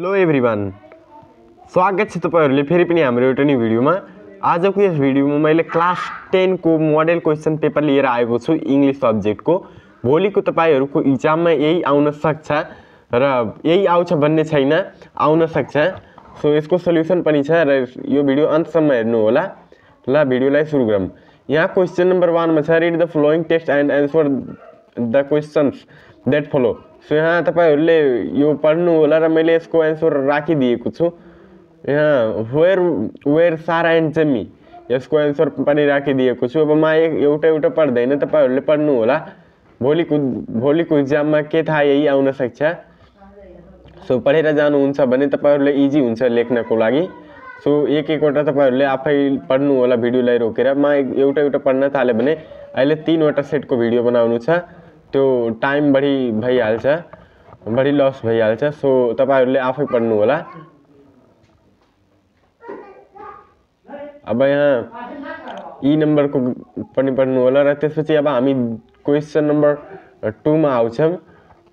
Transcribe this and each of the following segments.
Hello everyone, स्वागत छ तपाईहरुले फेरि पनि हाम्रो एउटा न्यू भिडियोमा। आजको यस भिडियोमा मैले क्लास 10 को मोडल क्वेशन पेपर लिएर आएको छु इंग्लिश सब्जेक्टको। भोलिको तपाईहरुको एक्जाममा यही आउन सक्छ र यही आउँछ भन्ने छैन, आउन सक्छ। सो यसको सल्युसन पनि छ र यो भिडियो अन्तसम्म हेर्नु होला। ल भिडियोलाई सुरु गरौँ। यहाँ क्वेशन नम्बर 1 मा छ, read the following text and answer the questions that follow. So यहाँ तपाईहरुले यो पढ्नु होला र मैले यसको आन्सर राखिदिएको छु। यहाँ वेयर सारा एन्ड जेमी, यसको आन्सर पनि राखिदिएको छु। अब म एउटा एउटा पढ्दैन, तपाईहरुले पढ्नु होला। भोलिको एक्जाममा के थाहा यही आउन सक्छ। सो पढेर जानुहुन्छ भने तपाईहरुले इजी हुन्छ लेख्नको लागि। सो एक एकवटा तपाईहरुले आफै पढ्नु होला भिडियोलाई रोकेर। म एउटा एउटा पढ्न थाले भने अहिले 3 वटा सेटको भिडियो बनाउनु छ, त्यो टाइम बढी भइहाल्छ, बढी लस भइहाल्छ। सो तपाईहरुले आफै पढ्नु होला। अब यहाँ ई नम्बरको पनि पढ्नु होला र त्यसपछि अब हामी क्वेशन नम्बर 2 मा आउँछौं।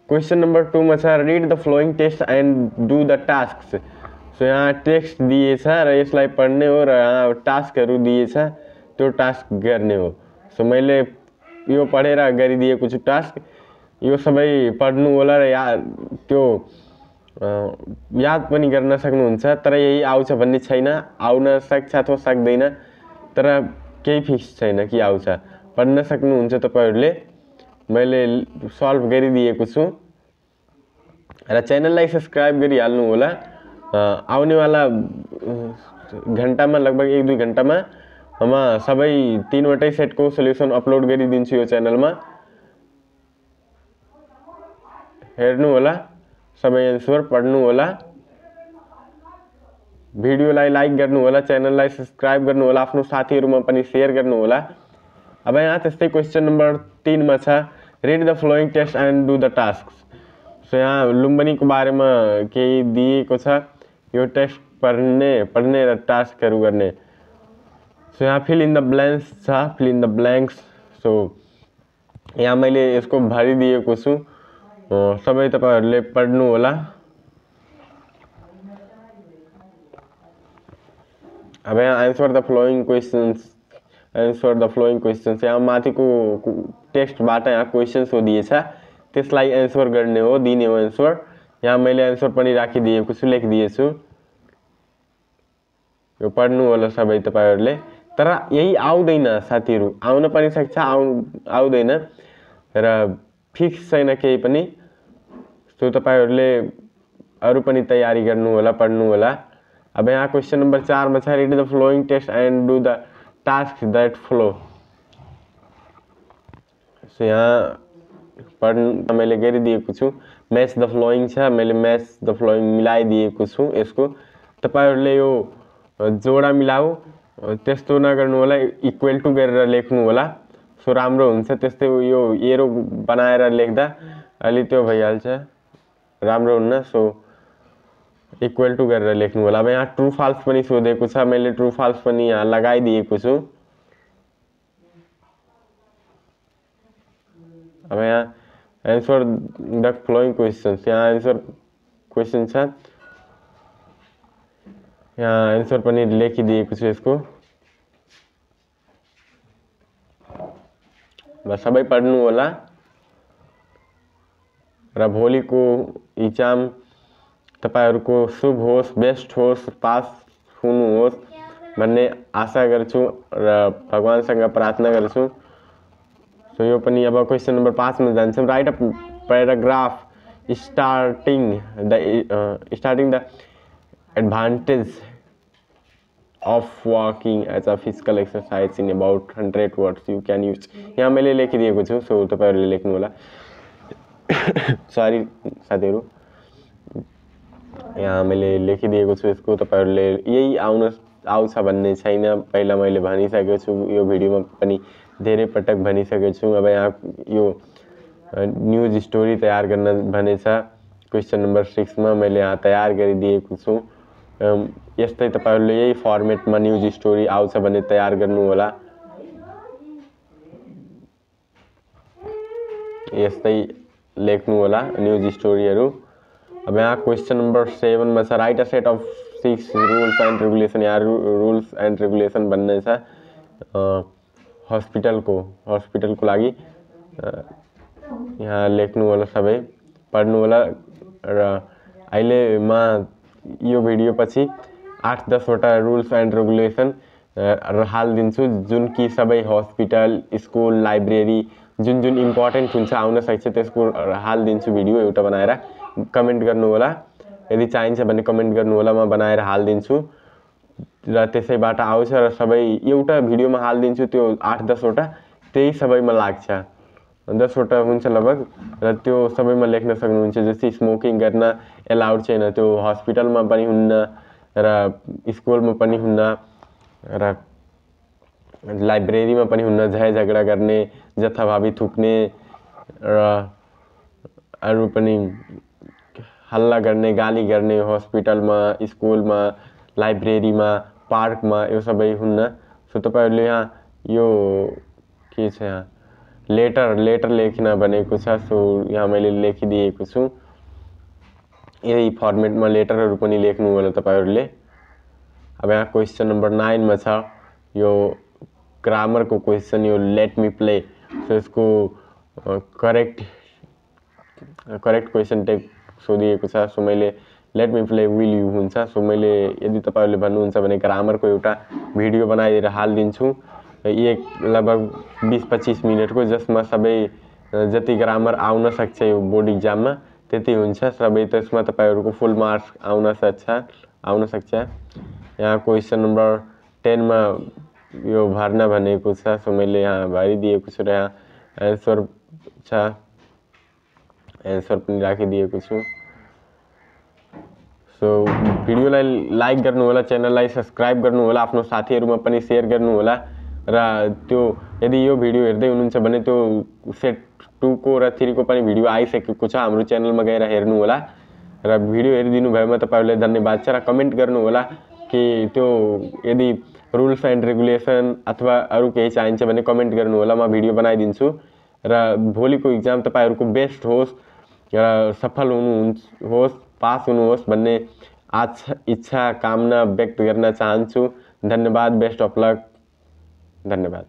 क्वेशन नम्बर 2 मा छ, read the following text and do the tasks. So यहाँ टेक्स्ट दिएछ र यसलाई पढ्ने हो र यहाँ टास्कहरु दिएछ, त्यो टास्क गर्ने हो। सो मैले यो पढेर गरिदिएको छु टास्क। यो सबै पढ्नु होला र त्यो याद पनि गर्न सक्नुहुन्छ। तर यही आउँछ भन्ने छैन, आउन सक्छ अथवा सक्दैन, तर केही फिक्स छैन कि आउँछ। पढ्न सक्नुहुन्छ तपाईहरुले, मैले सल्भ गरिदिएको छु र च्यानललाई सब्स्क्राइब गरिहाल्नु होला। आउने वाला घण्टामा, लगभग 1-2 घण्टामा म सबै 3 वटै सेटको सल्युसन अपलोड गरिदिन्छु यो च्यानलमा। हेर्नु होला, सबै आन्सर पढ्नु होला, भिडियोलाई लाइक गर्नु होला, च्यानललाई सब्स्क्राइब गर्नु होला, आफ्नो साथीहरुमा पनि शेयर गर्नु होला। अब यहाँ त्यस्तै क्वेशन नम्बर 3 मा छ, read the following text and do the tasks. So यहाँ लुम्बिनीको बारेमा केही दिएको छ, यो टेक्स्ट पढ्ने र टास्कहरु गर्ने। सो यहाँ फिल इन द ब्ल्याङ्क्स छ, fill in the blanks. So यहाँ मैले यसको भरिदिएको छु, सबै तपाईहरुले पढ्नु होला। अब यहाँ answer the following questions, answer the following questions. यहाँ माथिको टेक्स्टबाट यहाँ क्वेशन्स हो दिएछ, त्यसलाई आन्सर गर्ने हो, दिने हो आन्सर। यहाँ मैले आन्सर पनि राखिदिएको छु, लेखिदिएछु। यो पढ्नु होला सबै तपाईहरुले। तर यही आउँदैन साथीहरु, आउन पनि सक्छ, आउँदैन र फिक्स छैन केही पनि। सो तपाईहरुले अरु पनि तयारी गर्नु होला, पढ्नु होला। अब यहाँ क्वेशन नम्बर 4 मा छ, read the following text and do the task that follow. So यहाँ पढ्न मैले गरिदिएको छु। म्याच द फ्लोइङ छ, मैले म्याच द फ्लोइङ मिलाइदिएको छु यसको। तपाईहरुले यो जोडा मिलाऊ त्यस्तो नगर्नु होला, इक्वल टु गरेर लेख्नु होला। सो राम्रो हुन्छ। त्यस्तै यो एरो बनाएर लेख्दा अलि त्यो भइहाल्छ, राम्रो हुन्न। सो इक्वल टु गरेर लेख्नु होला। अब यहाँ ट्रु फाल्स पनि सोधेको छ, मैले ट्रु फाल्स पनि यहाँ लगाइदिएको छु। अब यहाँ आन्सर द फ्लोइङ क्वेशन्स, यहाँ आन्सर क्वेशन छ, यहाँ आन्सर पनि लेखिदिएको छु यसको। बस सबै पढ्नु होला र भोलिको एक्जाम तपाईहरुको शुभ होस्, बेस्ट होस्, पास हुनुहोस् भन्ने आशा गर्छु र भगवानसँग प्रार्थना गर्छु। सो यो पनि अब क्वेशन नम्बर 5 मा जान्छौं। Right a paragraph starting the advantage of walking as a physical exercise in about 100 words you can use। यहाँ मैले लेखिदिएको छु, सो तपाईहरुले लेख्नु होला। सरी साथीहरु, यहाँ मैले लेखिदिएको छु यसको। तपाईहरुले यही आउँछ भन्ने छैन, पहिला मैले भनिसकेको छु, यो भिडियोमा पनि धेरै पटक भनिसकेको छु। अब यहाँ यो न्यूज स्टोरी तयार गर्न भनेछ क्वेशन नम्बर 6 मा, मैले यहाँ तयार गरिदिएको छु। यस्तै तपाईहरुले यही फर्मेटमा न्यूज स्टोरी आउँछ भने तयार गर्नु होला। यस्तै लेख्नु होला न्यूज स्टोरीहरु। अब यहाँ क्वेश्चन नंबर 7 में छ right a set of 6 rules and regulation. यहाँ रुल्स एंड रेगुलेसन भन्ने छ हस्पिटल को लागि यहाँ लेख्नु होला, सबै पढ्नु होला। र अहिलेमा यो भिडियो पछि 8-10 वटा रुल्स एंड रेगुलेसन हालिदिन्छु, जुन कि सबै हस्पिटल, स्कुल, लाइब्रेरी जुन जुन इम्पोर्टेन्ट हुन्छ आउन सक्छ त्यसको हालिदिन्छु भिडियो एउटा बनाएर। कमेन्ट गर्नु होला, यदि चाहिन्छ भने कमेन्ट गर्नु होला, म बनाएर हालिदिन्छु र त्यसैबाट आउँछ र सबै एउटा भिडियोमा हालिदिन्छु। त्यो 8-10 वटा त्यही सबैमा लाग्छ, 10 वटा हुन्छ लगभग, र त्यो सबैमा लेख्न सक्नुहुन्छ। जस्तै स्मोकिङ गर्न एलाउड छैन, त्यो हस्पिटलमा पनि हुन्न र स्कुलमा पनि हुन्न र लाइब्रेरीमा पनि हुन्न। झै झगडा गर्ने, जथाभावी थुक्ने र अरू पनि हल्ला गर्ने, गाली गर्ने हस्पिटलमा, स्कुलमा, लाइब्रेरीमा, पार्कमा यो सबै हुन्न। सो तपाईहरुले यहाँ यो के छ, यहाँ लेटर लेख्न भनेको छ। सो यहाँ मैले लेखिदिएको छु, यही फर्मेटमा लेटरहरू पनि लेख्नु होला तपाईहरुले। अब यहाँ क्वेश्चन नंबर 9 में छ यो ग्रामर को क्वेश्चन, यो लेट मी प्ले। सो इसको करेक्ट क्वेश्चन टाइप सोधिएको छ। सो मैले let me play will you हुन्छ। सो मैले यदि तपाईहरुले भन्नुहुन्छ भने ग्रामरको एउटा भिडियो बनाएर हालिदिन्छु, एक लगभग 20-25 मिनटको, जसमा सबै जति ग्रामर आउन सक्छ यो बोर्ड इक्जाममा त्यति हुन्छ सबै। त्यसमा तपाईहरुको फुल मार्क्स आउन सक्छ। यहाँ क्वेश्चन नंबर 10 में यो भर्न भनेको छ। सो मैले यहाँ भरिदिएको छु र यहाँ एन्सर छ, एन्सर पनि राखिदिएको छु। सो भिडियोलाई लाइक गर्नु होला, च्यानललाई सब्स्क्राइब गर्नु होला, आफ्नो साथीहरुमा पनि शेयर गर्नु होला। र त्यो यदि यो भिडियो हेर्दै हुनुहुन्छ भने त्यो सेट 2 को र 3 को पनि भिडियो आइसकेको छ, हाम्रो च्यानलमा गएर हेर्नु होला। र भिडियो हेरिदिनु भएमा तपाईहरुलाई धन्यवाद छ। र कमेन्ट गर्नु होला कि त्यो यदि रुल्स एंड रेगुलेसन अथवा अरू केही चाहिन्छ भने कमेन्ट गर्नु होला, म भिडियो बनाइदिन्छु। र भोलिको इक्जाम तपाईहरुको बेस्ट होस् र सफल होस्, पास हुनुहोस् भन्ने इच्छा कामना व्यक्त गर्न चाहन्छु। धन्यवाद, बेस्ट अफ लक, धन्यवाद।